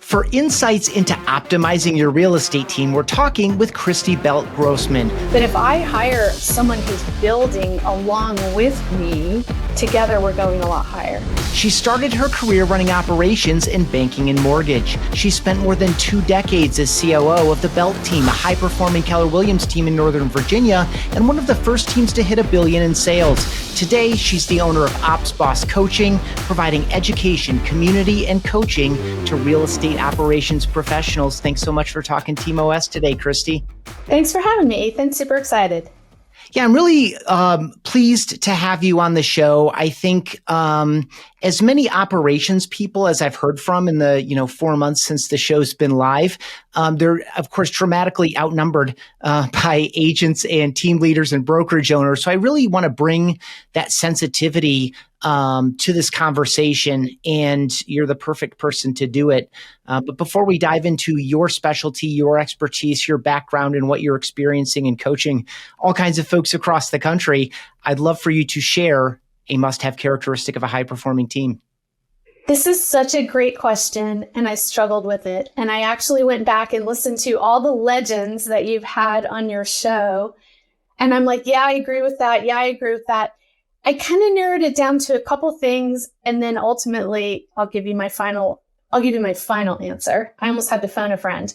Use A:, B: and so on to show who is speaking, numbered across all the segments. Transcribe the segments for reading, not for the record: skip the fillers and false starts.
A: For insights into optimizing your real estate team, we're talking with Christy Belt Grossman.
B: But if I hire someone who's building along with me, together we're going a lot higher.
A: She started her career running operations in banking and mortgage. She spent more than 2 decades as COO of the Belt team, a high-performing Keller Williams team in Northern Virginia, and one of the first teams to hit $1 billion in sales. Today, she's the owner of Ops Boss Coaching, providing education, community, and coaching to real estate operations professionals. Thanks so much for talking Team OS today, Christy.
B: Thanks for having me, Ethan. Super excited.
A: Yeah, I'm really pleased to have you on the show. I think as many operations people as I've heard from in the 4 months since the show's been live, they're of course dramatically outnumbered by agents and team leaders and brokerage owners. So I really want to bring that sensitivity to this conversation, and you're the perfect person to do it. But before we dive into your specialty, your expertise, your background, and what you're experiencing and coaching all kinds of folks across the country, I'd love for you to share a must-have characteristic of a high-performing team.
B: This is such a great question, and I struggled with it. And I actually went back and listened to all the legends that you've had on your show. And I'm like, yeah, I agree with that. Yeah, I agree with that. I kind of narrowed it down to a couple things, and then ultimately I'll give you my final answer. I almost had to phone a friend.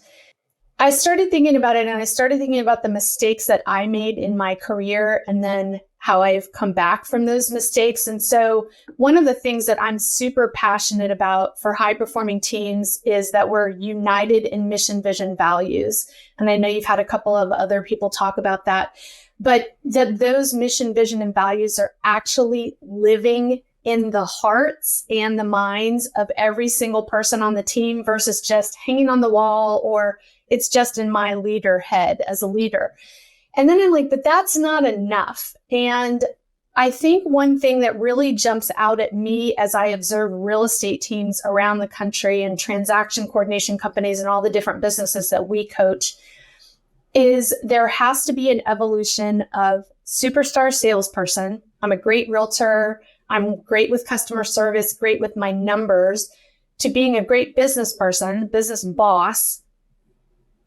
B: I started thinking about it, and I started thinking about the mistakes that I made in my career and then how I've come back from those mistakes. And so one of the things that I'm super passionate about for high performing teams is that we're united in mission, vision, values. And I know you've had a couple of other people talk about that, but that those mission, vision, and values are actually living in the hearts and the minds of every single person on the team versus just hanging on the wall, or it's just in my leader head as a leader. And then I'm like, but that's not enough. And I think one thing that really jumps out at me as I observe real estate teams around the country and transaction coordination companies and all the different businesses that we coach is there has to be an evolution of superstar salesperson. I'm a great realtor. I'm great with customer service, great with my numbers, to being a great business person, business boss.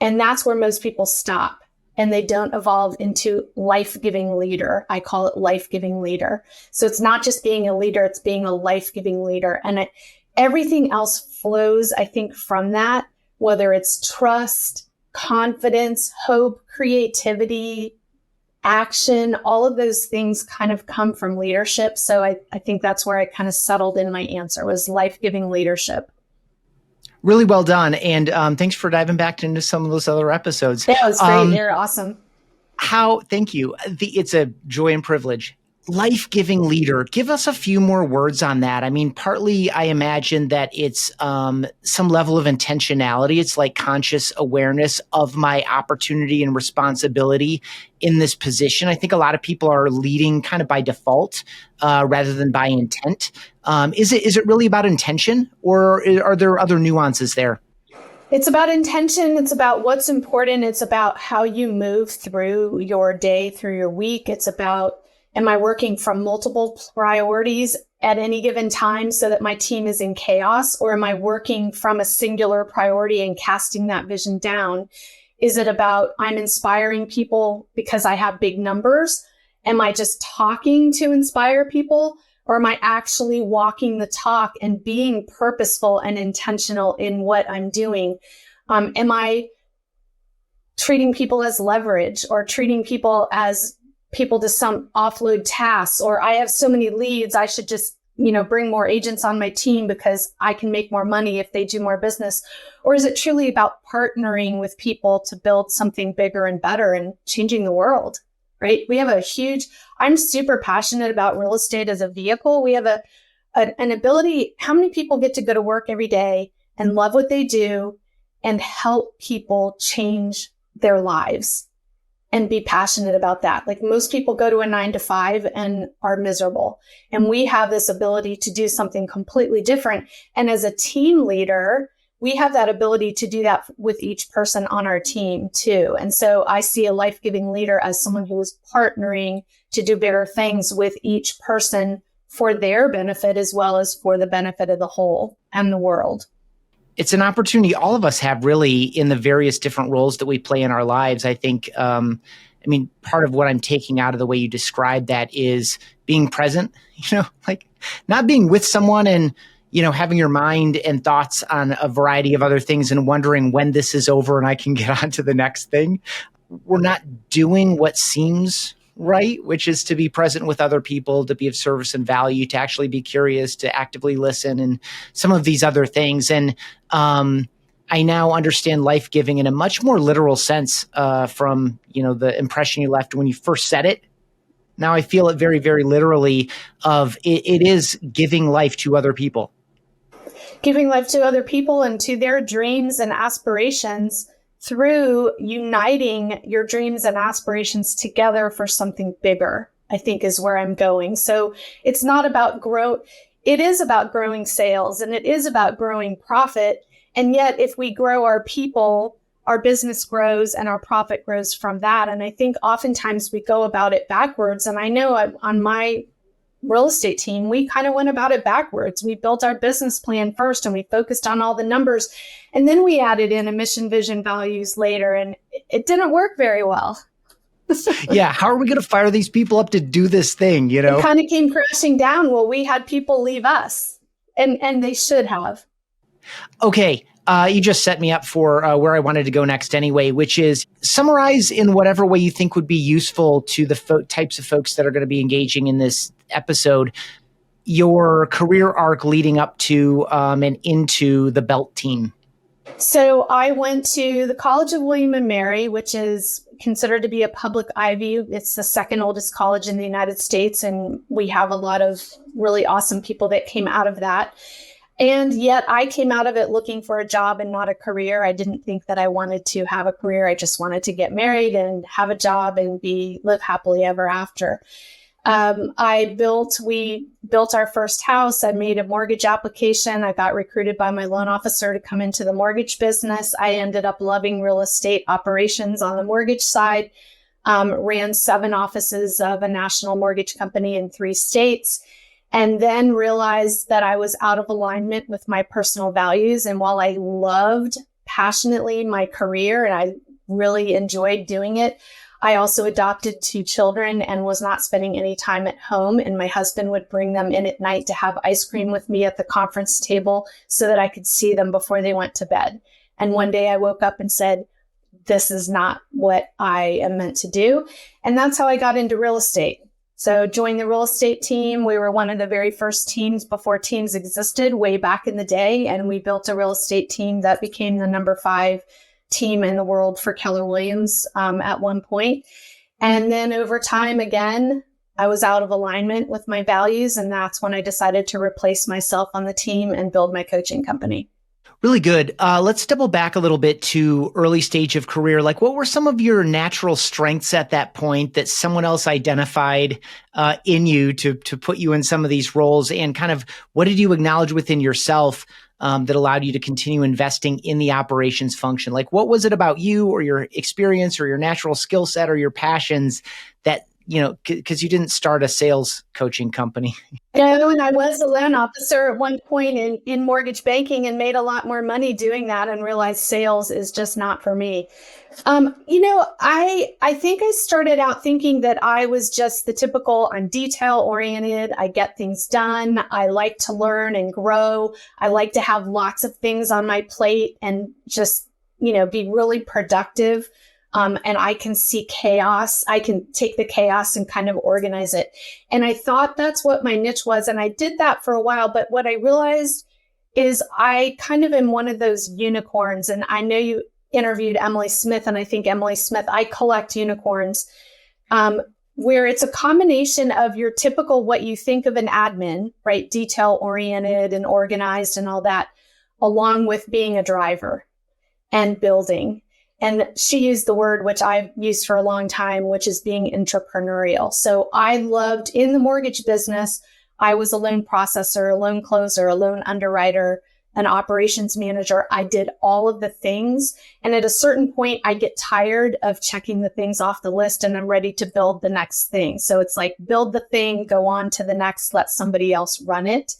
B: And that's where most people stop. And they don't evolve into life-giving leader. I call it life-giving leader. So it's not just being a leader, it's being a life-giving leader. And everything else flows, I think, from that, whether it's trust, confidence, hope, creativity, action, all of those things kind of come from leadership. So I think that's where I kind of settled in my answer, was life-giving leadership.
A: Really well done. And thanks for diving back into some of those other episodes.
B: That was great. You're awesome.
A: Thank you. It's a joy and privilege. Life-giving leader. Give us a few more words on that. I mean, partly I imagine that it's some level of intentionality. It's like conscious awareness of my opportunity and responsibility in this position. I think a lot of people are leading kind of by default rather than by intent. Is it really about intention, or are there other nuances there?
B: It's about intention. It's about what's important. It's about how you move through your day, through your week. It's about, am I working from multiple priorities at any given time so that my team is in chaos? Or am I working from a singular priority and casting that vision down? Is it about, I'm inspiring people because I have big numbers? Am I just talking to inspire people? Or am I actually walking the talk and being purposeful and intentional in what I'm doing? Am I treating people as leverage, or treating people as people to some offload tasks? Or I have so many leads, I should just, bring more agents on my team because I can make more money if they do more business? Or is it truly about partnering with people to build something bigger and better and changing the world? Right? We have I'm super passionate about real estate as a vehicle. We have an ability. How many people get to go to work every day and love what they do and help people change their lives and be passionate about that? Like, most people go to a 9-to-5 and are miserable. And we have this ability to do something completely different. And as a team leader, we have that ability to do that with each person on our team too. And so I see a life-giving leader as someone who is partnering to do bigger things with each person for their benefit as well as for the benefit of the whole and the world.
A: It's an opportunity all of us have really in the various different roles that we play in our lives. I think, part of what I'm taking out of the way you described that is being present, like not being with someone and, having your mind and thoughts on a variety of other things and wondering when this is over and I can get on to the next thing. We're not doing what seems right, which is to be present with other people, to be of service and value, to actually be curious, to actively listen, and some of these other things. And I now understand life giving in a much more literal sense from the impression you left when you first said it. Now I feel it very, very literally of it is giving life to other people.
B: Giving life to other people and to their dreams and aspirations through uniting your dreams and aspirations together for something bigger, I think is where I'm going. So it's not about growth. It is about growing sales and it is about growing profit. And yet if we grow our people, our business grows and our profit grows from that. And I think oftentimes we go about it backwards. And I know on my real estate team, we kind of went about it backwards. We built our business plan first and we focused on all the numbers. And then we added in a mission, vision, values later, and it didn't work very well.
A: Yeah. How are we going to fire these people up to do this thing?
B: It kind of came crashing down. Well, we had people leave us and they should have.
A: Okay. You just set me up for where I wanted to go next anyway, which is summarize in whatever way you think would be useful to the types of folks that are going to be engaging in this episode, your career arc leading up to and into the Belt team.
B: So I went to the College of William and Mary, which is considered to be a public Ivy. It's the second oldest college in the United States. And we have a lot of really awesome people that came out of that. And yet I came out of it looking for a job and not a career. I didn't think that I wanted to have a career. I just wanted to get married and have a job and live happily ever after. We built our first house. I made a mortgage application. I got recruited by my loan officer to come into the mortgage business. I ended up loving real estate operations on the mortgage side, ran 7 offices of a national mortgage company in 3 states, and then realized that I was out of alignment with my personal values. And while I loved passionately my career and I really enjoyed doing it, I also adopted 2 children and was not spending any time at home. And my husband would bring them in at night to have ice cream with me at the conference table so that I could see them before they went to bed. And one day I woke up and said, this is not what I am meant to do. And that's how I got into real estate. So joined the real estate team. We were one of the very first teams before teams existed way back in the day. And we built a real estate team that became the number 5 team in the world for Keller Williams at one point. And then over time, again, I was out of alignment with my values. And that's when I decided to replace myself on the team and build my coaching company.
A: Really good. Let's double back a little bit to early stage of career. Like, what were some of your natural strengths at that point that someone else identified in you to put you in some of these roles? And kind of what did you acknowledge within yourself that allowed you to continue investing in the operations function? Like, what was it about you or your experience or your natural skill set or your passions that, because you didn't start a sales coaching company?
B: And I was a loan officer at one point in mortgage banking and made a lot more money doing that and realized sales is just not for me. I think I started out thinking that I was just the typical, I'm detail oriented. I get things done. I like to learn and grow. I like to have lots of things on my plate and just, be really productive. And I can see chaos. I can take the chaos and kind of organize it. And I thought that's what my niche was. And I did that for a while. But what I realized is I kind of am one of those unicorns. And I know you interviewed Emily Smith, and I think Emily Smith, I collect unicorns, where it's a combination of your typical, what you think of an admin, right? Detail oriented and organized and all that, along with being a driver and building. And she used the word, which I've used for a long time, which is being entrepreneurial. So I loved in the mortgage business, I was a loan processor, a loan closer, a loan underwriter, an operations manager. I did all of the things. And at a certain point, I get tired of checking the things off the list and I'm ready to build the next thing. So it's like build the thing, go on to the next, let somebody else run it.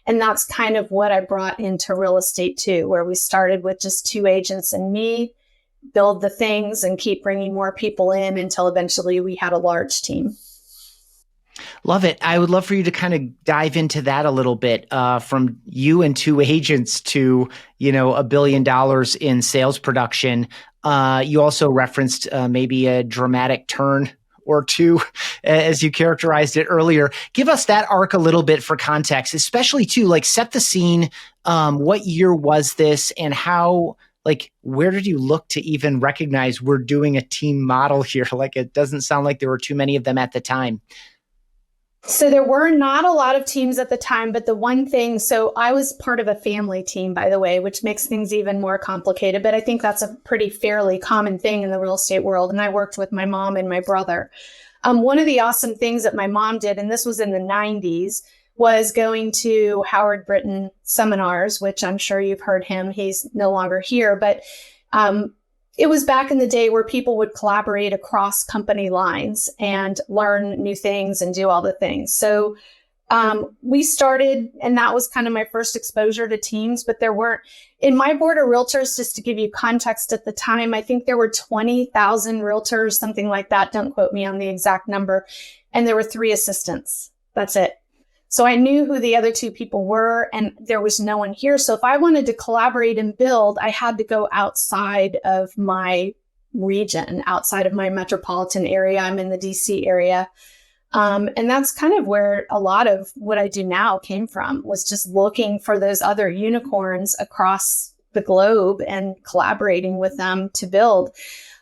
B: And that's kind of what I brought into real estate too, where we started with just 2 agents and me, build the things and keep bringing more people in until eventually we had a large team.
A: Love it. I would love for you to kind of dive into that a little bit, from you and 2 agents to, $1 billion in sales production. You also referenced maybe a dramatic turn or two, as you characterized it earlier. Give us that arc a little bit for context, especially too, like set the scene. What year was this, and how, where did you look to even recognize we're doing a team model here? Like, it doesn't sound like there were too many of them at the time.
B: So there were not a lot of teams at the time, but the one thing, so I was part of a family team, by the way, which makes things even more complicated. But I think that's a pretty fairly common thing in the real estate world. And I worked with my mom and my brother. One of the awesome things that my mom did, and this was in the 90s, was going to Howard Britton seminars, which I'm sure you've heard him. He's no longer here, but it was back in the day where people would collaborate across company lines and learn new things and do all the things. So we started, and that was kind of my first exposure to teams, but there weren't, in my board of realtors, just to give you context at the time, I think there were 20,000 realtors, something like that. Don't quote me on the exact number. And there were 3 assistants. That's it. So I knew who the other 2 people were, and there was no one here. So if I wanted to collaborate and build, I had to go outside of my region, outside of my metropolitan area. I'm in the DC area. And that's kind of where a lot of what I do now came from, was just looking for those other unicorns across the globe and collaborating with them to build.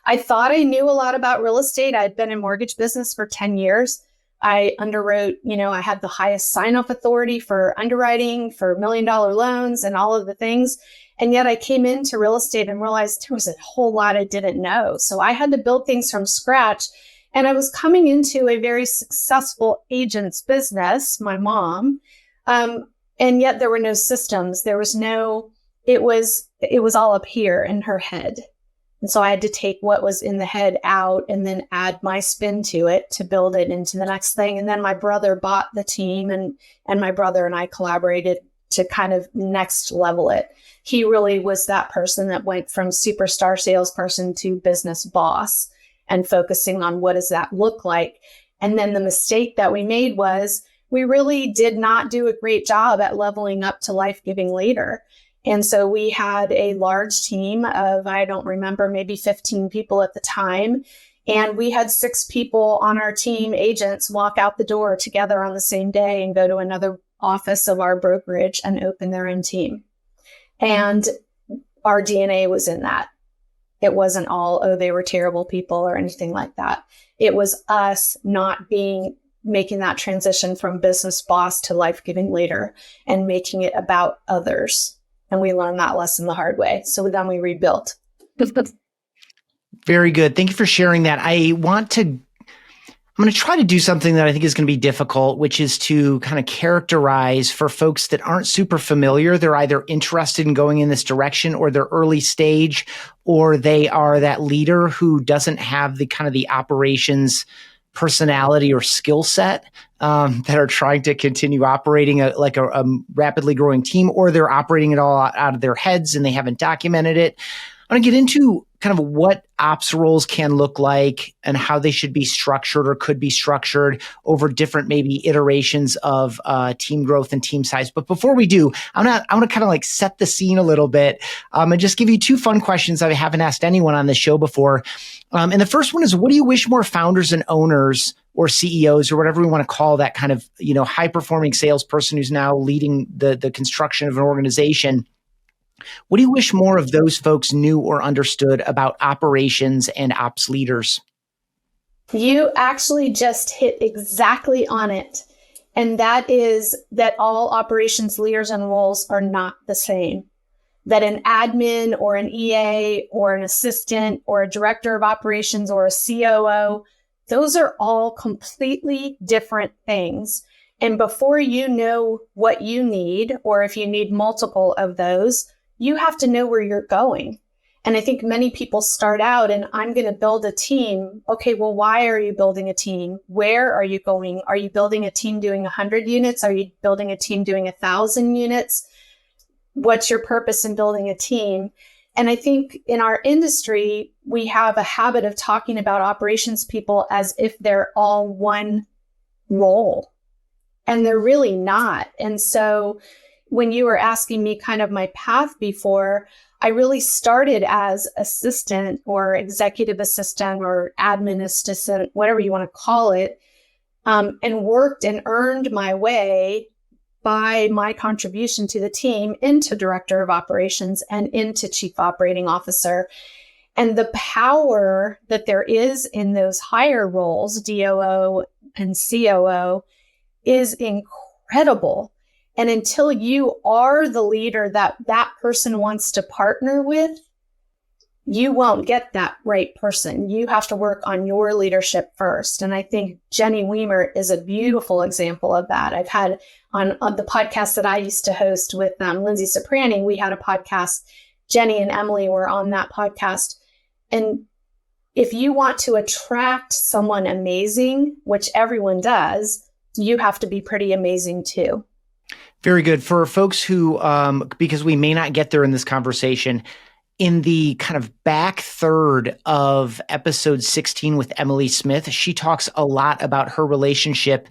B: I thought I knew a lot about real estate. I'd been in mortgage business for 10 years. I underwrote, I had the highest sign-off authority for underwriting for $1 million loans and all of the things. And yet I came into real estate and realized there was a whole lot I didn't know. So I had to build things from scratch. And I was coming into a very successful agent's business, my mom. And yet there were no systems. There was no, it was all up here in her head. And so I had to take what was in the head out and then add my spin to it to build it into the next thing. And then my brother bought the team, and my brother and I collaborated to kind of next level it. He really was that person that went from superstar salesperson to business boss and focusing on what does that look like. And then the mistake that we made was we really did not do a great job at leveling up to life-giving later. And so we had a large team of, I don't remember, maybe 15 people at the time. And we had 6 people on our team, agents, walk out the door together on the same day and go to another office of our brokerage and open their own team. And our DNA was in that. It wasn't all, oh, they were terrible people or anything like that. It was us not making that transition from business boss to life-giving leader and making it about others. And we learned that lesson the hard way. So then we rebuilt.
A: Very good. Thank you for sharing that. I'm going to try to do something that I think is going to be difficult, which is to kind of characterize for folks that aren't super familiar. They're either interested in going in this direction, or they're early stage, or they are that leader who doesn't have the kind of the operations personality or skill set, that are trying to continue operating a rapidly growing team, or they're operating it all out of their heads and they haven't documented it. I want to get into kind of what ops roles can look like and how they should be structured or could be structured over different maybe iterations of team growth and team size. But before we do, I want to kind of like set the scene a little bit, and just give you 2 fun questions I haven't asked anyone on this show before. And the first one is, what do you wish more founders and owners or CEOs or whatever we want to call that kind of, high performing salesperson who's now leading the construction of an organization? What do you wish more of those folks knew or understood about operations and ops leaders?
B: You actually just hit exactly on it. And that is that all operations leaders and roles are not the same. That an admin or an EA or an assistant or a director of operations or a COO, those are all completely different things. And before you know what you need, or if you need multiple of those, you have to know where you're going. And I think many people start out and I'm going to build a team. Okay, well, why are you building a team? Where are you going? Are you building a team doing 100 units? Are you building a team doing 1,000 units? What's your purpose in building a team? And I think in our industry, we have a habit of talking about operations people as if they're all one role, and they're really not. And so when you were asking me kind of my path before, I really started as assistant or executive assistant or admin assistant, whatever you want to call it, and worked and earned my way by my contribution to the team into director of operations and into chief operating officer. And the power that there is in those higher roles, DOO and COO, is incredible. And until you are the leader that that person wants to partner with, you won't get that right person. You have to work on your leadership first. And I think Jenny Weimer is a beautiful example of that. I've had on the podcast that I used to host with Lindsay Soprani, we had a podcast. Jenny and Emily were on that podcast. And if you want to attract someone amazing, which everyone does, you have to be pretty amazing too.
A: Very good. For folks who, because we may not get there in this conversation, in the kind of back third of episode 16 with Emily Smith, she talks a lot about her relationship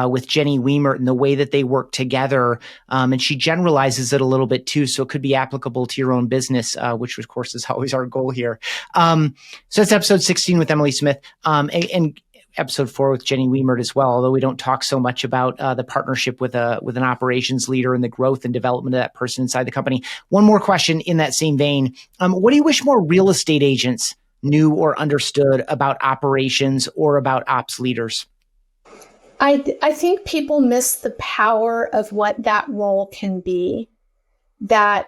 A: with Jenny Weimer and the way that they work together. And she generalizes it a little bit too, so it could be applicable to your own business, which of course is always our goal here. So that's episode 16 with Emily Smith. And episode 4 with Jenny Weimer as well, although we don't talk so much about the partnership with an operations leader and the growth and development of that person inside the company. One more question in that same vein. What do you wish more real estate agents knew or understood about operations or about ops leaders?
B: I think people miss the power of what that role can be, that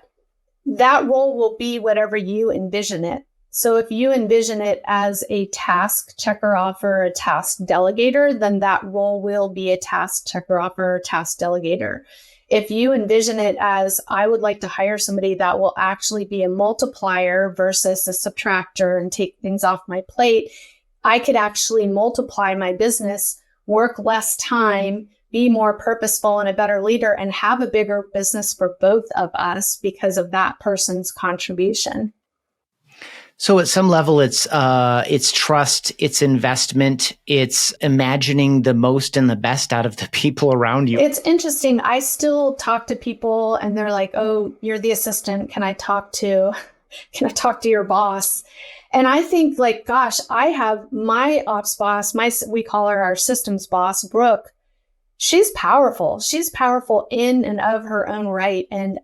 B: role will be whatever you envision it. So if you envision it as a task checker offer, a task delegator, then that role will be a task checker offer, or task delegator. If you envision it as, I would like to hire somebody that will actually be a multiplier versus a subtractor and take things off my plate, I could actually multiply my business, work less time, be more purposeful and a better leader, and have a bigger business for both of us because of that person's contribution.
A: So at some level, it's trust, it's investment, it's imagining the most and the best out of the people around you.
B: It's interesting. I still talk to people and they're like, "Oh, you're the assistant. Can I talk to your boss?" And I think like, gosh, I have my ops boss, we call her our systems boss, Brooke. She's powerful. She's powerful in and of her own right. And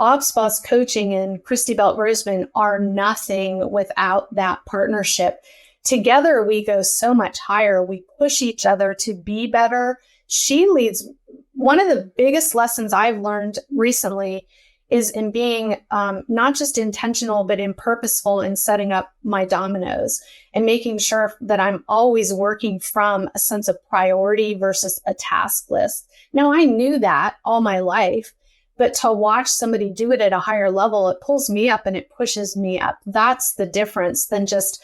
B: Ops Boss Coaching and Christy Belt Grossman are nothing without that partnership. Together, we go so much higher. We push each other to be better. She leads. One of the biggest lessons I've learned recently is in being not just intentional, but in purposeful in setting up my dominoes and making sure that I'm always working from a sense of priority versus a task list. Now, I knew that all my life. But to watch somebody do it at a higher level, it pulls me up and it pushes me up. That's the difference than just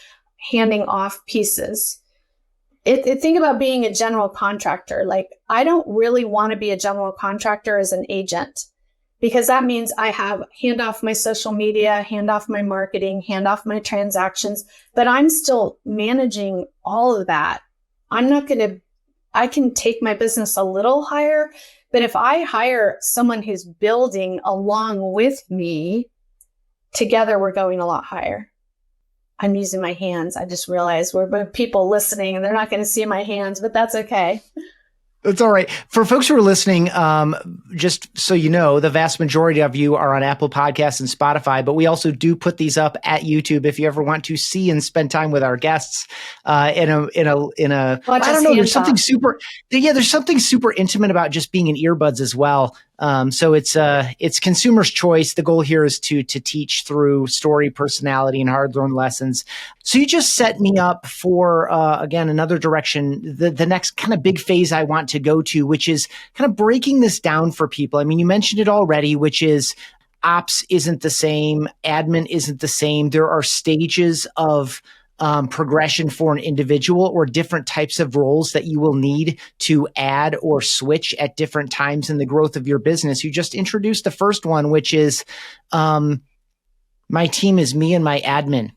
B: handing off pieces. Think about being a general contractor. Like, I don't really want to be a general contractor as an agent, because that means I have hand off my social media, hand off my marketing, hand off my transactions, but I'm still managing all of that. I can take my business a little higher. But if I hire someone who's building along with me, together we're going a lot higher. I'm using my hands. I just realized we're people listening and they're not going to see my hands, but that's okay.
A: That's all right. For folks who are listening, just so you know, the vast majority of you are on Apple Podcasts and Spotify, but we also do put these up at YouTube if you ever want to see and spend time with our guests in a I don't know, there's something super intimate about just being in earbuds as well. So it's consumer's choice. The goal here is to teach through story, personality, and hard-learned lessons. So you just set me up for, again, another direction, the next kind of big phase I want to go to, which is kind of breaking this down for people. I mean, you mentioned it already, which is ops isn't the same, admin isn't the same. There are stages of progression for an individual or different types of roles that you will need to add or switch at different times in the growth of your business. You just introduced the first one, which is my team is me and my admin.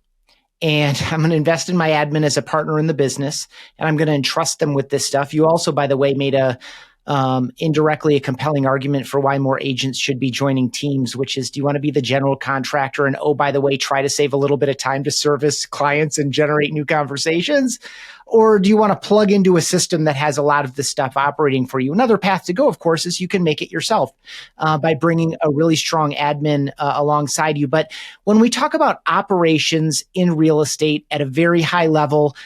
A: And I'm going to invest in my admin as a partner in the business, and I'm going to entrust them with this stuff. You also, by the way, made indirectly a compelling argument for why more agents should be joining teams, which is, do you want to be the general contractor and, oh, by the way, try to save a little bit of time to service clients and generate new conversations? Or do you want to plug into a system that has a lot of this stuff operating for you? Another path to go, of course, is you can make it yourself by bringing a really strong admin alongside you. But when we talk about operations in real estate at a very high level,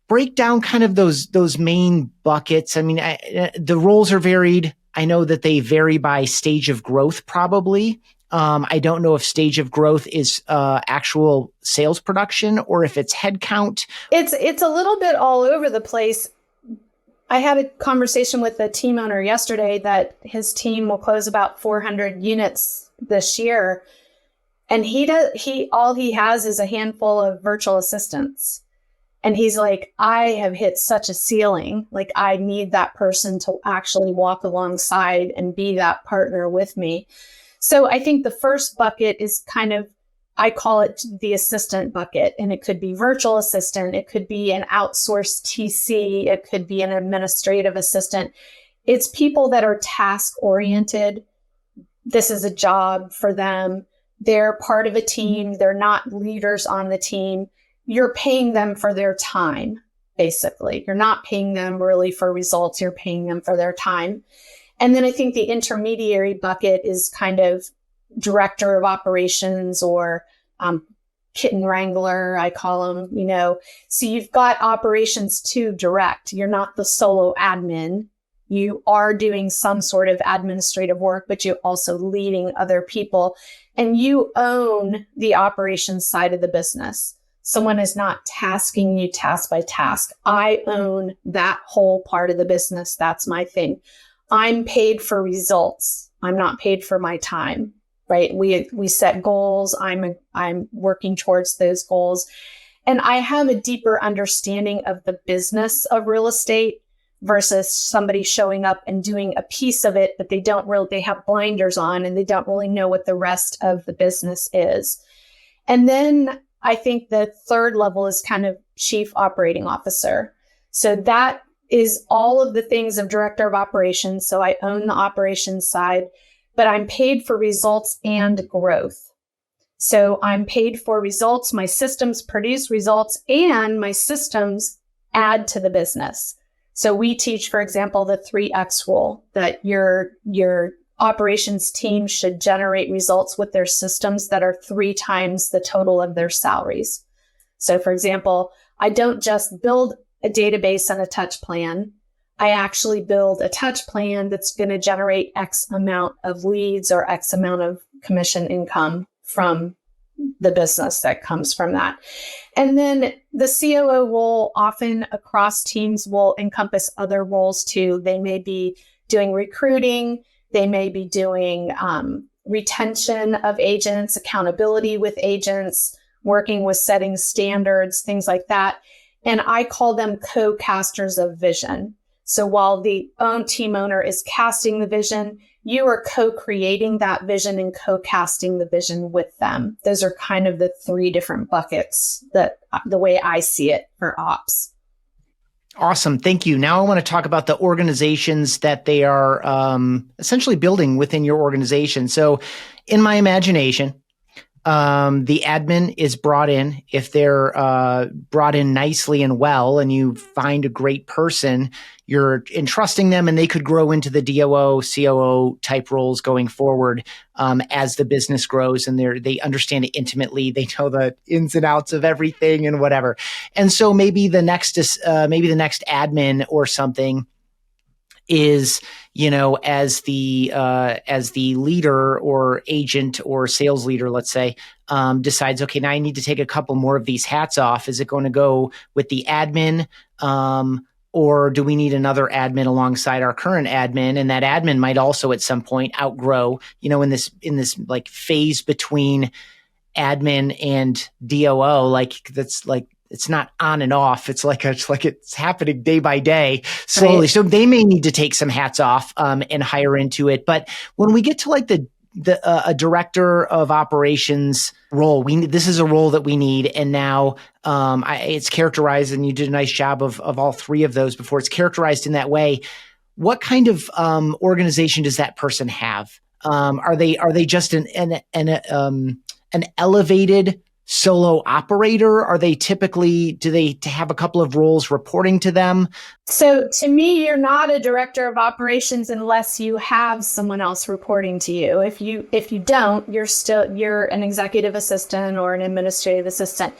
A: break down kind of those main buckets. I mean, the roles are varied. I know that they vary by stage of growth, probably. I don't know if stage of growth is actual sales production or if it's headcount.
B: It's a little bit all over the place. I had a conversation with a team owner yesterday that his team will close about 400 units this year, and all he has is a handful of virtual assistants. And he's like, I have hit such a ceiling. Like, I need that person to actually walk alongside and be that partner with me. So I think the first bucket is kind of, I call it the assistant bucket. And it could be virtual assistant. It could be an outsourced TC. It could be an administrative assistant. It's people that are task oriented. This is a job for them. They're part of a team. They're not leaders on the team. You're paying them for their time, basically. You're not paying them really for results. You're paying them for their time. And then I think the intermediary bucket is kind of director of operations or kitten wrangler, I call them, So you've got operations to direct. You're not the solo admin. You are doing some sort of administrative work, but you're also leading other people. And you own the operations side of the business. Someone is not tasking you task by task. I own that whole part of the business. That's my thing. I'm paid for results. I'm not paid for my time, right? We set goals. I'm working towards those goals. And I have a deeper understanding of the business of real estate versus somebody showing up and doing a piece of it, but they have blinders on and they don't really know what the rest of the business is. And then I think the third level is kind of chief operating officer. So that is all of the things of director of operations. So I own the operations side, but I'm paid for results and growth. So I'm paid for results. My systems produce results and my systems add to the business. So we teach, for example, the 3X rule, that your operations team should generate results with their systems that are 3 times the total of their salaries. So for example, I don't just build a database and a touch plan. I actually build a touch plan that's going to generate X amount of leads or X amount of commission income from the business that comes from that. And then the COO role often across teams will encompass other roles too. They may be doing recruiting. They may be doing retention of agents, accountability with agents, working with setting standards, things like that. And I call them co-casters of vision. So while the team owner is casting the vision, you are co-creating that vision and co-casting the vision with them. Those are kind of the 3 different buckets that the way I see it for ops.
A: Awesome. Thank you. Now I want to talk about the organizations that they are essentially building within your organization. So in my imagination, the admin is brought in. If they're brought in nicely and well, and you find a great person, you're entrusting them and they could grow into the DOO, COO type roles going forward as the business grows and they understand it intimately. They know the ins and outs of everything and whatever. And so maybe the next admin or something is, as the leader or agent or sales leader, let's say, decides, okay, now I need to take a couple more of these hats off. Is it going to go with the admin? Or do we need another admin alongside our current admin? And that admin might also at some point outgrow, in this like phase between admin and DOO, like that's like, it's not on and off. It's like it's happening day by day, slowly. Right. So they may need to take some hats off and hire into it. But when we get to like a director of operations role, this is a role that we need. And now it's characterized, and you did a nice job of all three of those before. It's characterized in that way. What kind of organization does that person have? Are they just an elevated solo operator? Are they typically, do they have a couple of roles reporting to them?
B: So to me, you're not a director of operations unless you have someone else reporting to you. If you don't, you're an executive assistant or an administrative assistant.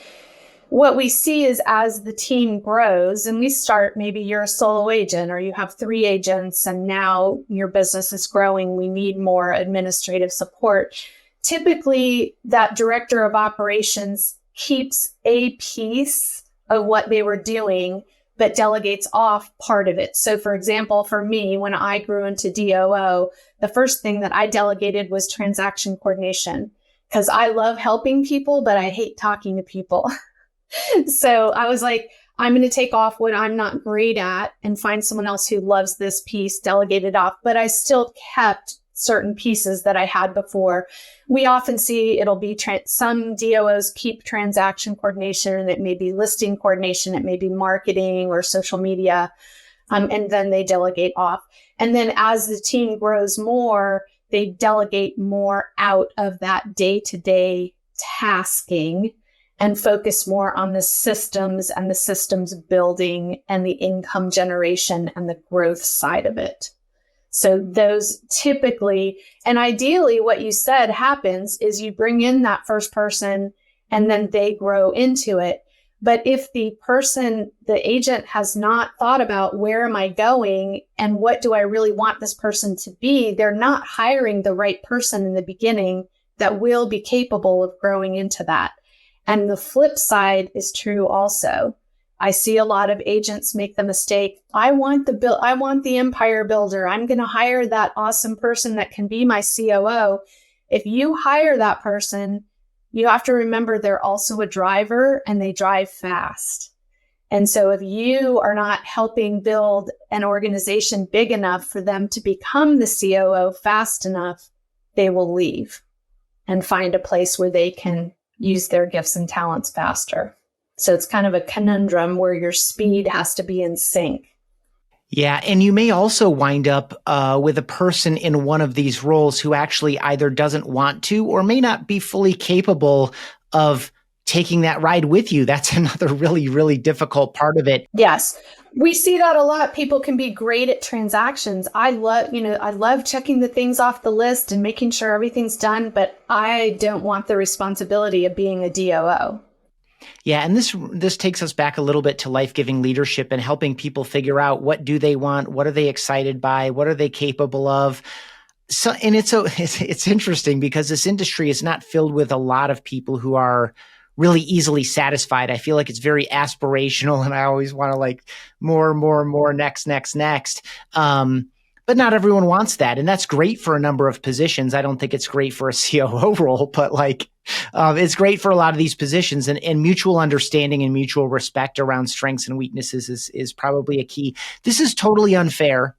B: What we see is as the team grows and we start, maybe you're a solo agent or you have 3 agents and now your business is growing, we need more administrative support. Typically, that director of operations keeps a piece of what they were doing, but delegates off part of it. So for example, for me, when I grew into DOO, the first thing that I delegated was transaction coordination, because I love helping people, but I hate talking to people. So I was like, I'm going to take off what I'm not great at and find someone else who loves this piece, delegate it off. But I still kept certain pieces that I had before. We often see it'll be some DOOs keep transaction coordination, and it may be listing coordination, it may be marketing or social media, and then they delegate off. And then as the team grows more, they delegate more out of that day-to-day tasking and focus more on the systems and the systems building and the income generation and the growth side of it. So those typically, and ideally what you said happens is you bring in that first person and then they grow into it. But if the agent has not thought about where am I going and what do I really want this person to be, they're not hiring the right person in the beginning that will be capable of growing into that. And the flip side is true also. I see a lot of agents make the mistake. I want the empire builder. I'm going to hire that awesome person that can be my COO. If you hire that person, you have to remember they're also a driver and they drive fast. And so if you are not helping build an organization big enough for them to become the COO fast enough, they will leave and find a place where they can use their gifts and talents faster. So it's kind of a conundrum where your speed has to be in sync.
A: Yeah. And you may also wind up with a person in one of these roles who actually either doesn't want to or may not be fully capable of taking that ride with you. That's another really, really difficult part of it.
B: Yes. We see that a lot. People can be great at transactions. I love checking the things off the list and making sure everything's done, but I don't want the responsibility of being a DOO.
A: Yeah, and this takes us back a little bit to life-giving leadership and helping people figure out what do they want, what are they excited by, what are they capable of. So, and it's interesting because this industry is not filled with a lot of people who are really easily satisfied. I feel like it's very aspirational, and I always want to like more, next. But not everyone wants that. And that's great for a number of positions. I don't think it's great for a COO role, but it's great for a lot of these positions, and mutual understanding and mutual respect around strengths and weaknesses is probably a key. This is totally unfair.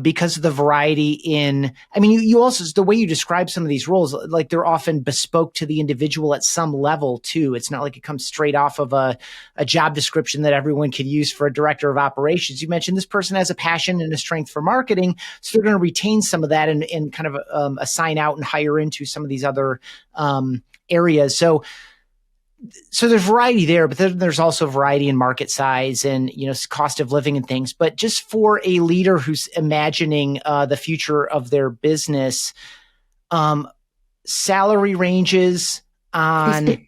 A: Because of the variety you also, the way you describe some of these roles, like they're often bespoke to the individual at some level too. It's not like it comes straight off of a job description that everyone could use for a director of operations. You mentioned this person has a passion and a strength for marketing, so they're going to retain some of that and kind of assign out and hire into some of these other areas. So there's variety there, but then there's also variety in market size and, cost of living and things. But just for a leader who's imagining the future of their business, salary ranges on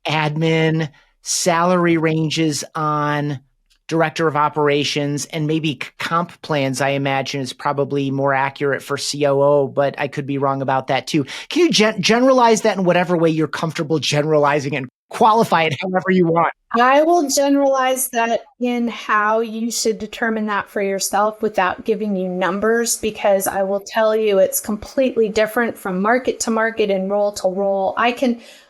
A: admin, salary ranges on director of operations, and maybe comp plans, I imagine, is probably more accurate for COO, but I could be wrong about that too. Can you generalize that in whatever way you're comfortable generalizing and qualify it however you want.
B: I will generalize that in how you should determine that for yourself without giving you numbers, because I will tell you it's completely different from market to market and role to role. I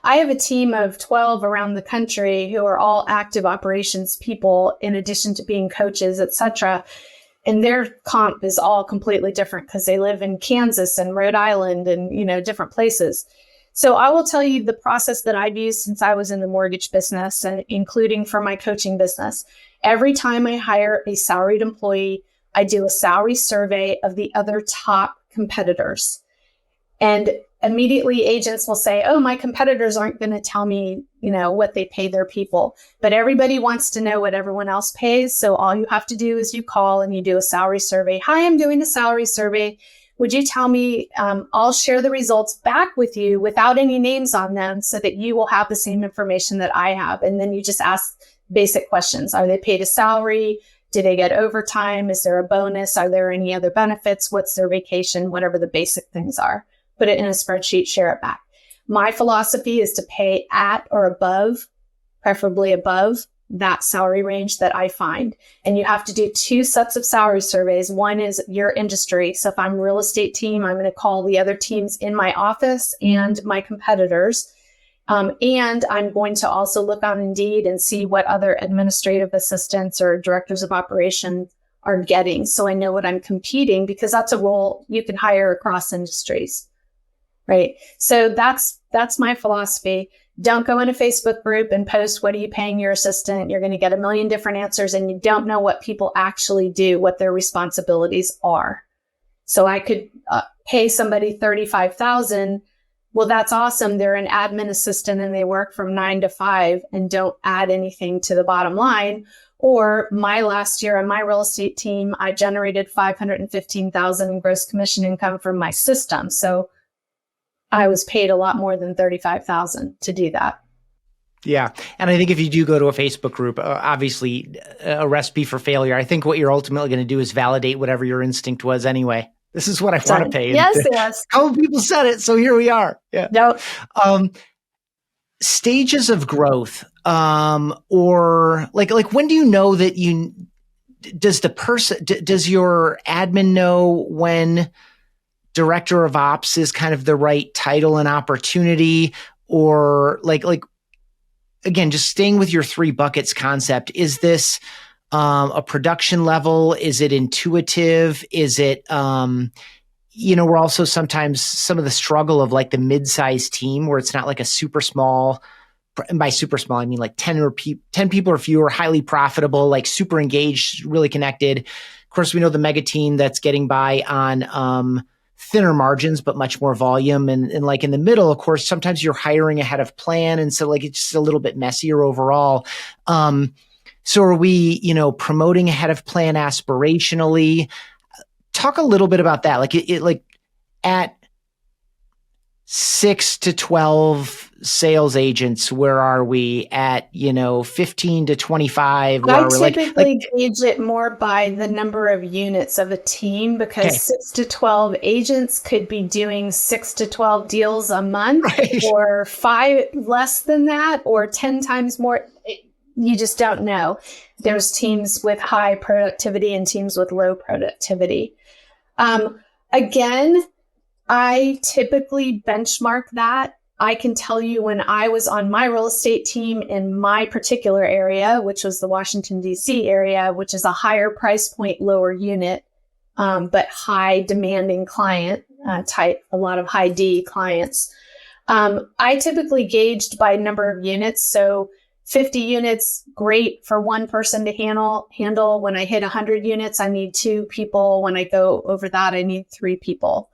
B: have a team of 12 around the country who are all active operations people in addition to being coaches, etc. And their comp is all completely different because they live in Kansas and Rhode Island and, different places. So I will tell you the process that I've used since I was in the mortgage business, and including for my coaching business. Every time I hire a salaried employee, I do a salary survey of the other top competitors. And immediately agents will say, oh, my competitors aren't going to tell me, what they pay their people. But everybody wants to know what everyone else pays. So all you have to do is you call and you do a salary survey. Hi, I'm doing a salary survey. Would you tell me, I'll share the results back with you without any names on them so that you will have the same information that I have. And then you just ask basic questions. Are they paid a salary? Do they get overtime? Is there a bonus? Are there any other benefits? What's their vacation? Whatever the basic things are. Put it in a spreadsheet, share it back. My philosophy is to pay at or above, preferably above, that salary range that I find. And you have to do 2 sets of salary surveys. One is your industry. So if I'm a real estate team, I'm going to call the other teams in my office and my competitors. And I'm going to also look on Indeed and see what other administrative assistants or directors of operations are getting. So I know what I'm competing, because that's a role you can hire across industries, right? So that's my philosophy. Don't go in a Facebook group and post, what are you paying your assistant? You're going to get a million different answers, and you don't know what people actually do, what their responsibilities are. So I could pay somebody $35,000. Well, that's awesome. They're an admin assistant and they work from 9 to 5 and don't add anything to the bottom line. Or my last year on my real estate team, I generated $515,000 in gross commission income from my system. So I was paid a lot more than $35,000 to do that.
A: Yeah. And I think if you do go to a Facebook group, obviously a recipe for failure, I think what you're ultimately going to do is validate whatever your instinct was anyway. This is what I want to pay.
B: Yes,
A: and
B: yes.
A: A couple people said it, so here we are. Yeah.
B: No.
A: Stages of growth, or like when do you know that does your admin know when director of ops is kind of the right title and opportunity? Or like again, just staying with your 3 buckets concept, is this a production level? Is it intuitive? Is it, we're also sometimes some of the struggle of like the mid-sized team where it's not like a super small, and by super small, I mean like 10 people or fewer, highly profitable, like super engaged, really connected. Of course, we know the mega team that's getting by on thinner margins, but much more volume. And like in the middle, of course, sometimes you're hiring ahead of plan. And so like, it's just a little bit messier overall. So are we, promoting ahead of plan aspirationally? Talk a little bit about that. Like at 6 to 12 sales agents, where are we at, 15 to 25?
B: I typically gauge it more by the number of units of a team, because 6 to 12 agents could be doing 6 to 12 deals a month, right, or 5 less than that, or 10 times more. You just don't know. There's teams with high productivity and teams with low productivity. Again, I typically benchmark that. I can tell you when I was on my real estate team in my particular area, which was the Washington, D.C. area, which is a higher price point, lower unit, but high demanding client type, a lot of high D clients. I typically gauged by number of units. So 50 units, great for one person to handle. When I hit 100 units, I need 2 people. When I go over that, I need 3 people.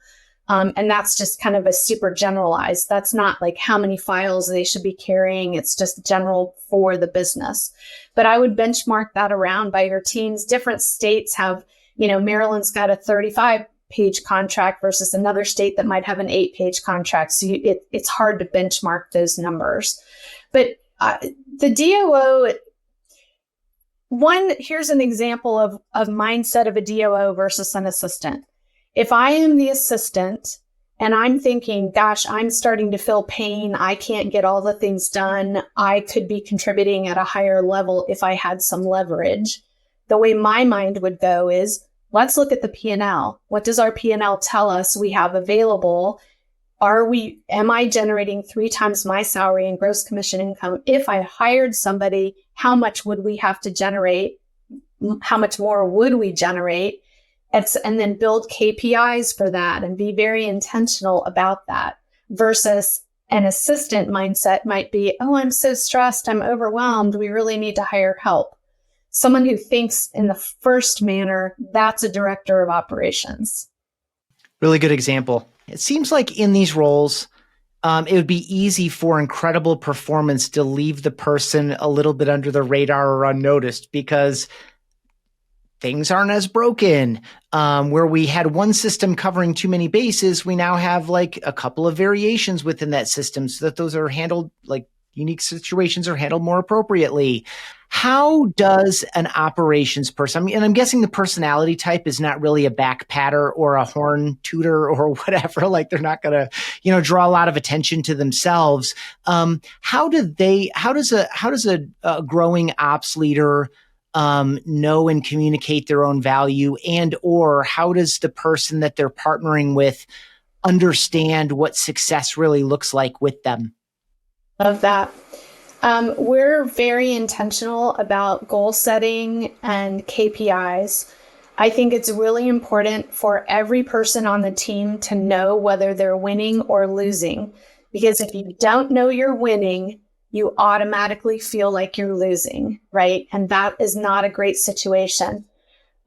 B: And that's just kind of a super generalized. That's not like how many files they should be carrying. It's just general for the business. But I would benchmark that around by your teams. Different states have, Maryland's got a 35-page contract versus another state that might have an 8-page contract. So it's hard to benchmark those numbers. But the DOO, here's an example of mindset of a DOO versus an assistant. If I am the assistant And I'm thinking, gosh, I'm starting to feel pain. I can't get all the things done. I could be contributing at a higher level if I had some leverage. The way my mind would go is, let's look at the P&L. What does our P&L tell us we have available? Am I generating 3 times my salary in gross commission income? If I hired somebody, how much would we have to generate? How much more would we generate? And then build KPIs for that and be very intentional about that, versus an assistant mindset might be, oh, I'm so stressed, I'm overwhelmed, we really need to hire help. Someone who thinks in the first manner, that's a director of operations.
A: Really good example. It seems like in these roles, it would be easy for incredible performance to leave the person a little bit under the radar or unnoticed because things aren't as broken. Where we had one system covering too many bases, we now have like a couple of variations within that system so that those are handled, like unique situations are handled more appropriately. How does an operations person, and I'm guessing the personality type is not really a backpatter or a horn tooter or whatever, like they're not going to, draw a lot of attention to themselves. How does a growing ops leader know and communicate their own value, and or how does the person that they're partnering with understand what success really looks like with them?
B: Love that. We're very intentional about goal setting and KPIs. I think it's really important for every person on the team to know whether they're winning or losing, because if you don't know you're winning, you automatically feel like you're losing, right? And that is not a great situation.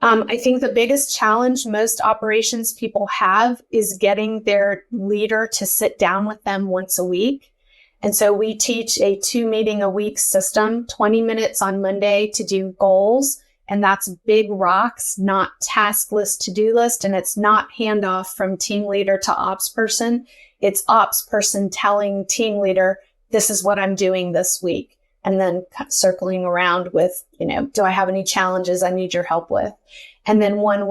B: I think the biggest challenge most operations people have is getting their leader to sit down with them once a week. And so we teach a 2-meeting-a-week system, 20 minutes on Monday to do goals. And that's big rocks, not task list, to-do list. And it's not handoff from team leader to ops person. It's ops person telling team leader, this is what I'm doing this week. And then circling around with, do I have any challenges I need your help with? And then 1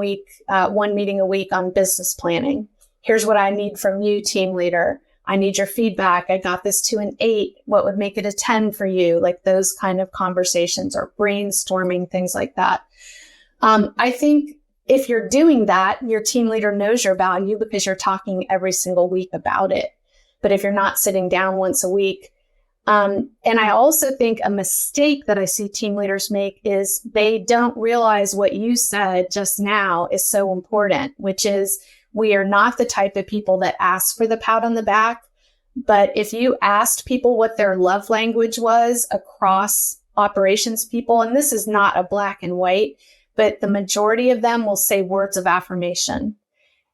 B: meeting a week on business planning. Here's what I need from you, team leader. I need your feedback. I got this to an 8. What would make it a 10 for you? Like those kind of conversations, or brainstorming, things like that. I think if you're doing that, your team leader knows your value because you're talking every single week about it. But if you're not sitting down once a week, and I also think a mistake that I see team leaders make is they don't realize what you said just now is so important, which is we are not the type of people that ask for the pat on the back. But if you asked people what their love language was across operations people, and this is not a black and white, but the majority of them will say words of affirmation.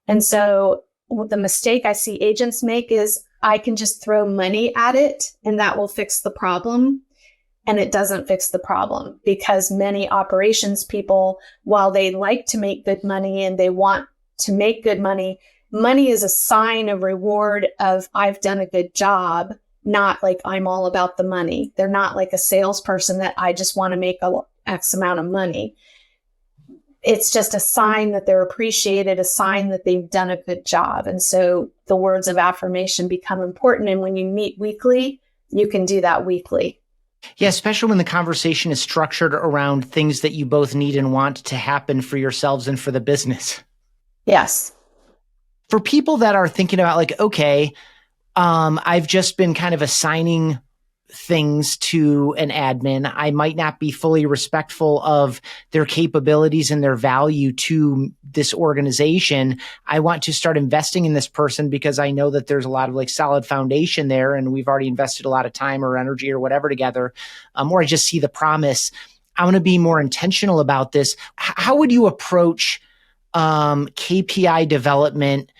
B: And so the mistake I see agents make is I can just throw money at it and that will fix the problem. And it doesn't fix the problem, because many operations people, while they like to make good money and they want to make good money, money is a sign of reward of I've done a good job, not like I'm all about the money. They're not like a salesperson that I just want to make a X amount of money. It's just a sign that they're appreciated, a sign that they've done a good job. And so the words of affirmation become important. And when you meet weekly, you can do that weekly.
A: Yeah, especially when the conversation is structured around things that you both need and want to happen for yourselves and for the business.
B: Yes.
A: For people that are thinking about like, okay, I've just been kind of assigning things to an admin. I might not be fully respectful of their capabilities and their value to this organization. I want to start investing in this person because I know that there's a lot of like solid foundation there and we've already invested a lot of time or energy or whatever together. Or I just see the promise. I want to be more intentional about this. How would you approach KPI development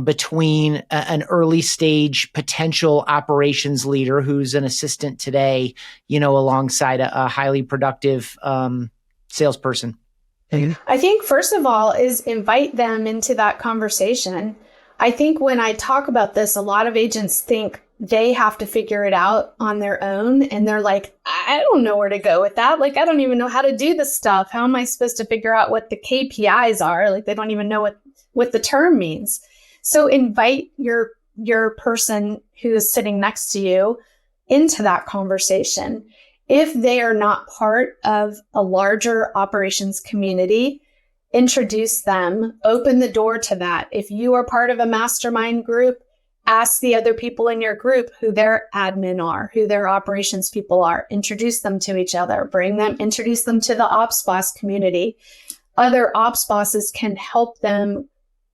A: between an early stage potential operations leader who's an assistant today, alongside a highly productive salesperson?
B: I think first of all is invite them into that conversation. I think when I talk about this, a lot of agents think they have to figure it out on their own. And they're like, I don't know where to go with that. Like, I don't even know how to do this stuff. How am I supposed to figure out what the KPIs are? Like, they don't even know what the term means. So invite your person who is sitting next to you into that conversation. If they are not part of a larger operations community, introduce them, open the door to that. If you are part of a mastermind group, ask the other people in your group who their admin are, who their operations people are, introduce them to each other, introduce them to the ops boss community. Other ops bosses can help them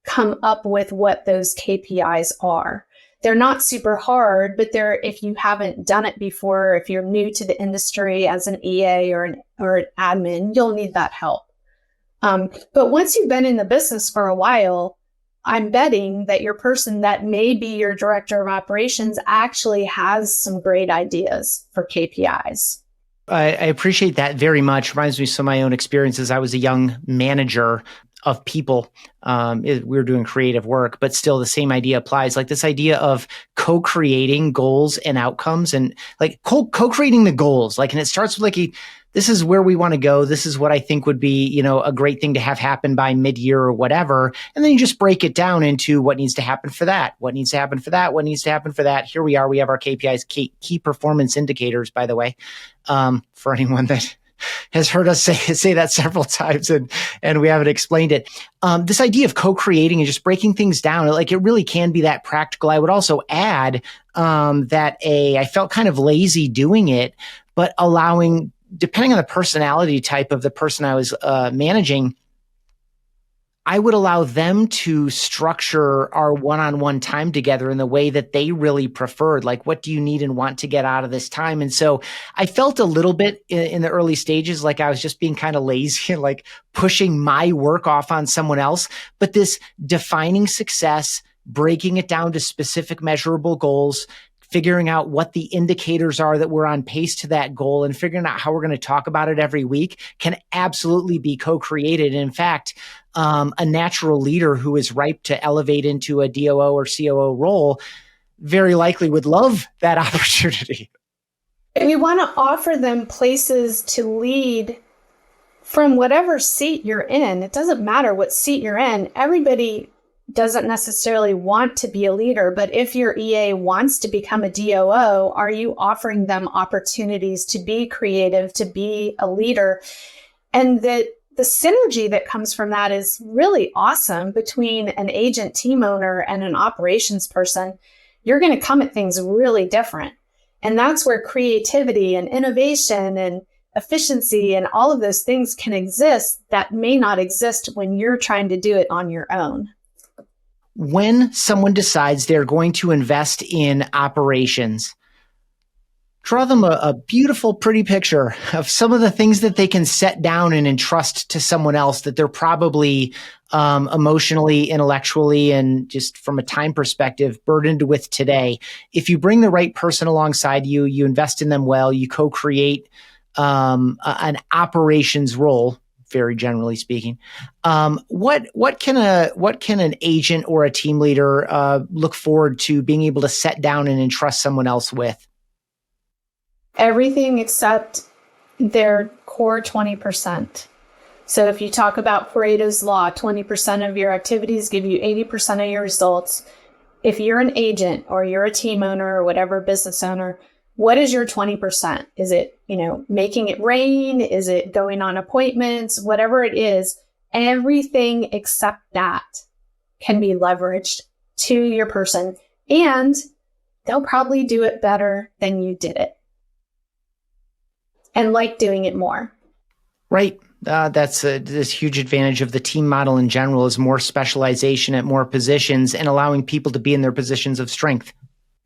B: come up with what those KPIs are. They're not super hard, but if you haven't done it before, if you're new to the industry as an EA or an admin, you'll need that help. But once you've been in the business for a while, I'm betting that your person that may be your director of operations actually has some great ideas for KPIs.
A: I appreciate that very much. Reminds me of some of my own experiences. I was a young manager of people. We were doing creative work, but still the same idea applies. Like this idea of co-creating goals and outcomes, and like co-creating the goals. Like, and it starts with like, this is where we want to go. This is what I think would be, a great thing to have happen by mid-year or whatever. And then you just break it down into what needs to happen for that, what needs to happen for that, what needs to happen for that. Here we are. We have our KPIs, key performance indicators, by the way, for anyone that has heard us say that several times and we haven't explained it. This idea of co-creating and just breaking things down, like it really can be that practical. I would also add that I felt kind of lazy doing it, but allowing, depending on the personality type of the person I was managing, I would allow them to structure our one-on-one time together in the way that they really preferred. Like, what do you need and want to get out of this time? And so I felt a little bit in the early stages like I was just being kind of lazy and like pushing my work off on someone else. But this defining success, breaking it down to specific measurable goals, figuring out what the indicators are that we're on pace to that goal, and figuring out how we're going to talk about it every week can absolutely be co-created. And in fact, a natural leader who is ripe to elevate into a DOO or COO role very likely would love that opportunity.
B: We want to offer them places to lead from whatever seat you're in. It doesn't matter what seat you're in. Everybody doesn't necessarily want to be a leader, but if your EA wants to become a DOO, are you offering them opportunities to be creative, to be a leader? And the synergy that comes from that is really awesome between an agent team owner and an operations person. You're going to come at things really different. And that's where creativity and innovation and efficiency and all of those things can exist that may not exist when you're trying to do it on your own.
A: When someone decides they're going to invest in operations, draw them a beautiful, pretty picture of some of the things that they can set down and entrust to someone else that they're probably emotionally, intellectually, and just from a time perspective burdened with today. If you bring the right person alongside you, you invest in them well, you co-create an operations role, very generally speaking. What can an agent or a team leader look forward to being able to set down and entrust someone else with?
B: Everything except their core 20%. So if you talk about Pareto's law, 20% of your activities give you 80% of your results. If you're an agent or you're a team owner or whatever business owner, what is your 20%? Is it, making it rain? Is it going on appointments? Whatever it is, everything except that can be leveraged to your person, and they'll probably do it better than you did it and like doing it more.
A: Right. That's this huge advantage of the team model in general, is more specialization at more positions and allowing people to be in their positions of strength.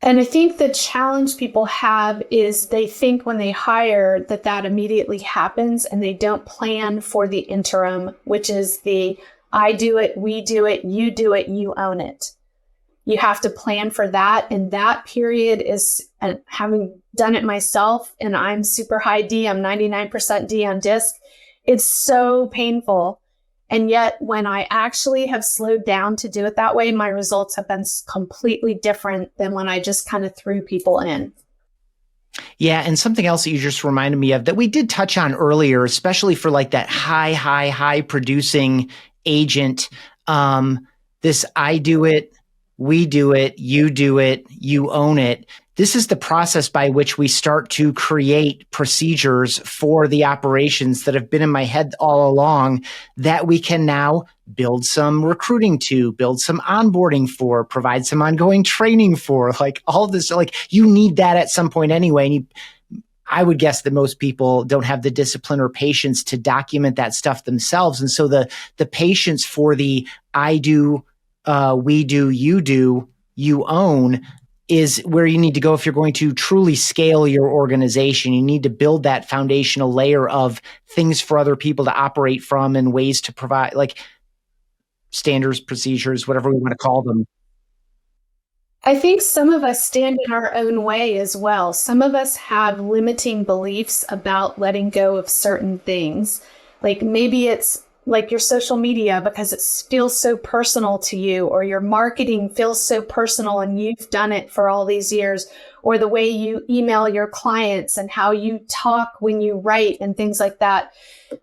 B: And I think the challenge people have is they think when they hire that immediately happens, and they don't plan for the interim, which is the I do it, we do it, you own it. You have to plan for that. And that period is, and having done it myself, and I'm super high D, I'm 99% D on disc. It's so painful. And yet when I actually have slowed down to do it that way, my results have been completely different than when I just kind of threw people in.
A: Yeah. And something else that you just reminded me of that we did touch on earlier, especially for like that high producing agent, this I do it, we do it, you own it. This is the process by which we start to create procedures for the operations that have been in my head all along that we can now build some recruiting to, build some onboarding for, provide some ongoing training for, like all this. Like you need that at some point anyway. And I would guess that most people don't have the discipline or patience to document that stuff themselves. And so the patience for the I do, we do, you own is where you need to go if you're going to truly scale your organization. You need to build that foundational layer of things for other people to operate from and ways to provide, like standards, procedures, whatever we want to call them.
B: I think some of us stand in our own way as well. Some of us have limiting beliefs about letting go of certain things. Like maybe it's like your social media because it feels so personal to you, or your marketing feels so personal and you've done it for all these years, or the way you email your clients and how you talk when you write and things like that.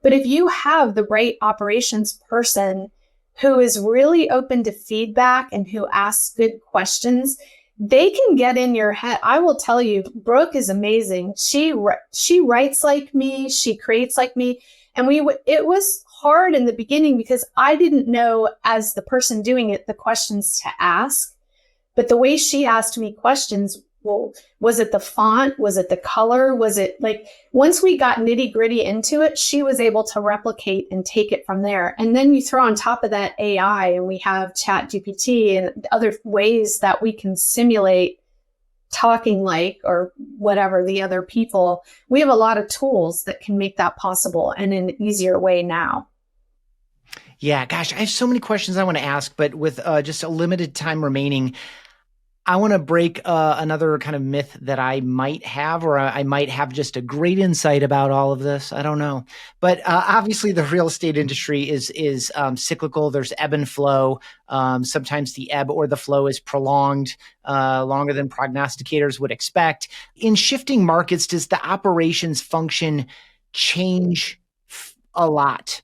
B: But if you have the right operations person who is really open to feedback and who asks good questions, they can get in your head. I will tell you, Brooke is amazing. She writes like me. She creates like me. And it was hard in the beginning because I didn't know, as the person doing it, the questions to ask. But the way she asked me questions, well, was it the font? Was it the color? Was it like, once we got nitty gritty into it, she was able to replicate and take it from there. And then you throw on top of that AI, and we have Chat GPT and other ways that we can simulate talking like, or whatever, the other people. We have a lot of tools that can make that possible and in an easier way now.
A: Yeah, gosh, I have so many questions I want to ask, but with just a limited time remaining, I want to break another kind of myth that I might have, or I might have just a great insight about all of this. I don't know. But obviously the real estate industry is cyclical. There's ebb and flow. Sometimes the ebb or the flow is prolonged longer than prognosticators would expect. In shifting markets, does the operations function change a lot?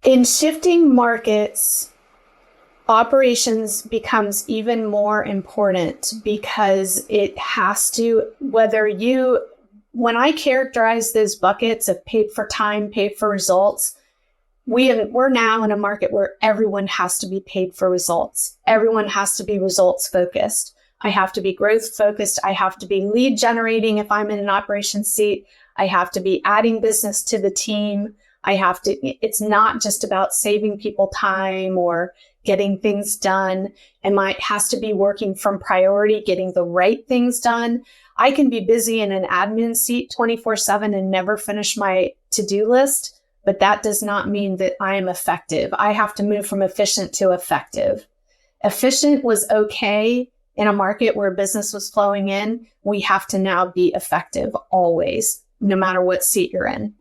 B: In shifting markets, operations becomes even more important because it has to, when I characterize those buckets of paid for time, paid for results, we're now in a market where everyone has to be paid for results. Everyone has to be results focused. I have to be growth focused. I have to be lead generating if I'm in an operations seat. I have to be adding business to the team. It's not just about saving people time or getting things done. And has to be working from priority, getting the right things done. I can be busy in an admin seat 24/7 and never finish my to-do list, but that does not mean that I am effective. I have to move from efficient to effective. Efficient was okay in a market where business was flowing in. We have to now be effective always, no matter what seat you're in.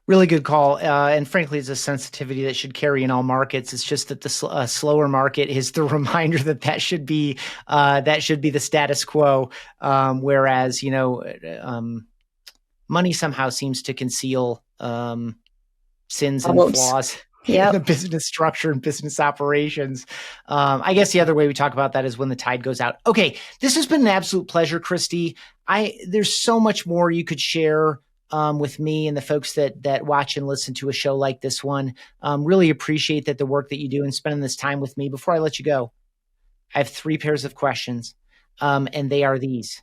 A: Really good call. And frankly, it's a sensitivity that should carry in all markets. It's just that the slower market is the reminder that should be the status quo. Whereas, money somehow seems to conceal sins and flaws in the business structure and business operations. I guess the other way we talk about that is when the tide goes out. Okay, this has been an absolute pleasure, Christy. There's so much more you could share with me and the folks that watch and listen to a show like this one. Really appreciate the work that you do and spending this time with me. Before I let you go, I have 3 pairs of questions, and they are these.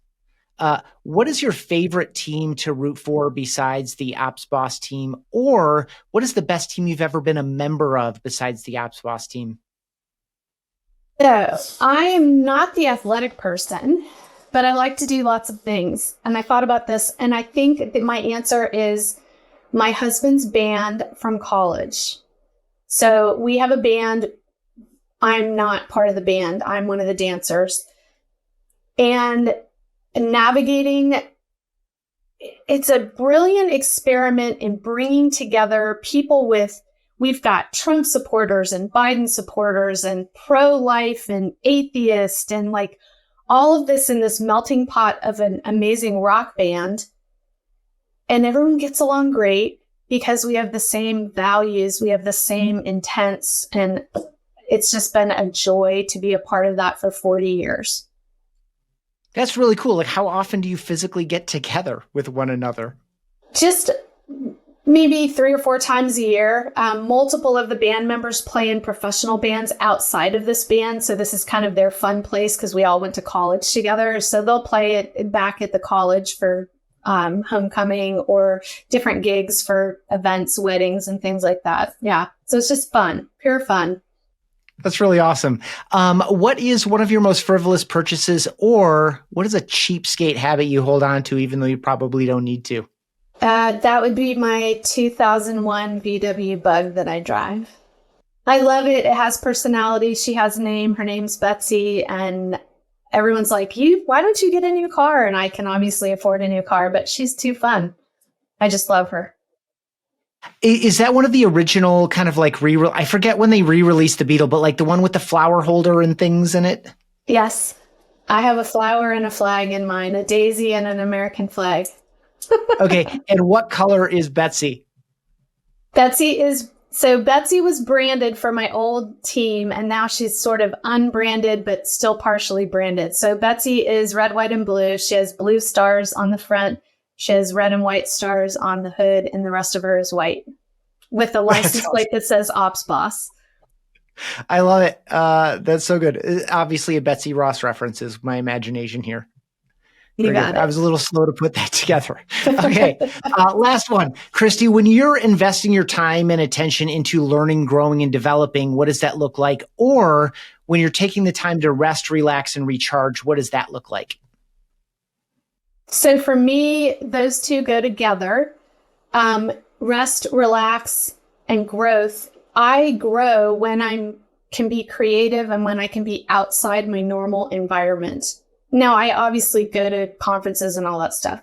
A: What is your favorite team to root for besides the Ops Boss team? Or what is the best team you've ever been a member of besides the Ops Boss team?
B: So I am not the athletic person, but I like to do lots of things. And I thought about this, and I think that my answer is my husband's band from college. So we have a band. I'm not part of the band. I'm one of the dancers. And navigating, it's a brilliant experiment in bringing together people we've got Trump supporters and Biden supporters and pro-life and atheist and like all of this in this melting pot of an amazing rock band. And everyone gets along great because we have the same values. We have the same intents. And it's just been a joy to be a part of that for 40 years.
A: That's really cool. Like, how often do you physically get together with one another?
B: Just maybe 3 or 4 times a year. Multiple of the band members play in professional bands outside of this band. So this is kind of their fun place because we all went to college together. So they'll play it back at the college for homecoming or different gigs for events, weddings, and things like that. Yeah. So it's just fun, pure fun.
A: That's really awesome. What is one of your most frivolous purchases, or what is a cheapskate habit you hold on to even though you probably don't need to?
B: That would be my 2001 VW Bug that I drive. I love it. It has personality. She has a name. Her name's Betsy. And everyone's like, why don't you get a new car? And I can obviously afford a new car, but she's too fun. I just love her.
A: Is that one of the original kind of like I forget when they re-released the Beetle, but like the one with the flower holder and things in it?
B: Yes. I have a flower and a flag in mine, a daisy and an American flag.
A: Okay. And what color is Betsy?
B: Betsy was branded for my old team, and now she's sort of unbranded, but still partially branded. So Betsy is red, white, and blue. She has blue stars on the front. She has red and white stars on the hood, and the rest of her is white with a license plate that says Ops Boss.
A: I love it. That's so good. Obviously a Betsy Ross reference is my imagination here.
B: You got it.
A: I was a little slow to put that together. Okay. Last one. Christy, when you're investing your time and attention into learning, growing, and developing, what does that look like? Or when you're taking the time to rest, relax, and recharge, what does that look like?
B: So for me, those two go together. Rest, relax, and growth. I grow when I can be creative and when I can be outside my normal environment. Now, I obviously go to conferences and all that stuff.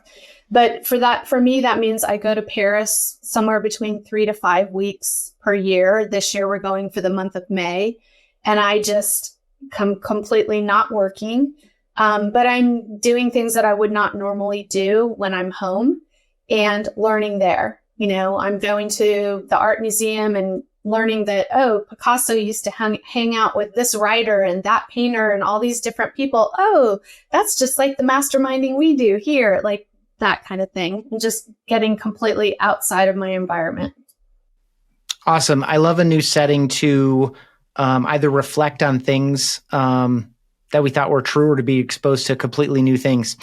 B: But for me, that means I go to Paris somewhere between 3 to 5 weeks per year. This year, we're going for the month of May. And I just come completely not working. But I'm doing things that I would not normally do when I'm home and learning there. You know, I'm going to the art museum and learning that, Picasso used to hang out with this writer and that painter and all these different people. Oh, that's just like the masterminding we do here, like that kind of thing. And just getting completely outside of my environment.
A: Awesome. I love a new setting to either reflect on things that we thought were true or to be exposed to completely new things.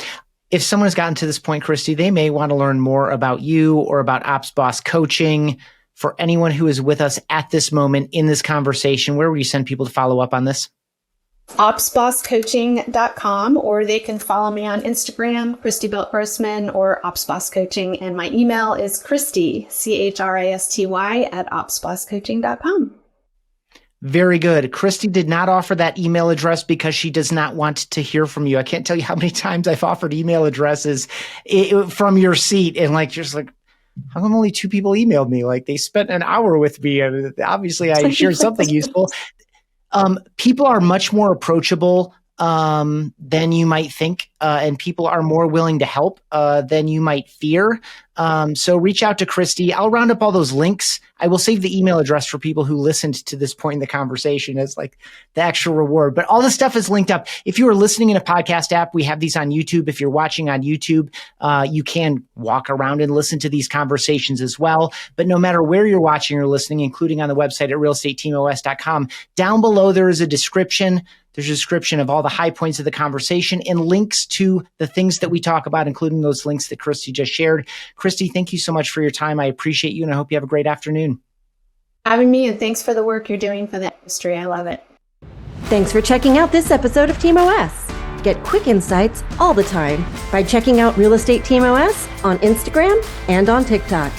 A: If someone has gotten to this point, Christy, they may want to learn more about you or about Ops Boss coaching. For anyone who is with us at this moment in this conversation, where would you send people to follow up on this?
B: opsbosscoaching.com, or they can follow me on Instagram, Christy Belt Grossman, or Ops Boss Coaching. And my email is Christy, Christy, at opsbosscoaching.com.
A: Very good. Christy did not offer that email address because she does not want to hear from you. I can't tell you how many times I've offered email addresses from your seat and just how come only 2 people emailed me? Like they spent an hour with me and obviously I shared something useful. People are much more approachable than you might think, and people are more willing to help than you might fear. So reach out to Christy. I'll round up all those links. I will save the email address for people who listened to this point in the conversation as like the actual reward. But all the stuff is linked up. If you are listening in a podcast app, we have these on YouTube. If you're watching on YouTube, you can walk around and listen to these conversations as well. But no matter where you're watching or listening, including on the website at realestateteamos.com, down below there is a description. There's a description of all the high points of the conversation and links to the things that we talk about, including those links that Christy just shared. Christy, thank you so much for your time. I appreciate you, and I hope you have a great afternoon.
B: Having me, and thanks for the work you're doing for the industry. I love it.
C: Thanks for checking out this episode of Team OS. Get quick insights all the time by checking out Real Estate Team OS on Instagram and on TikTok.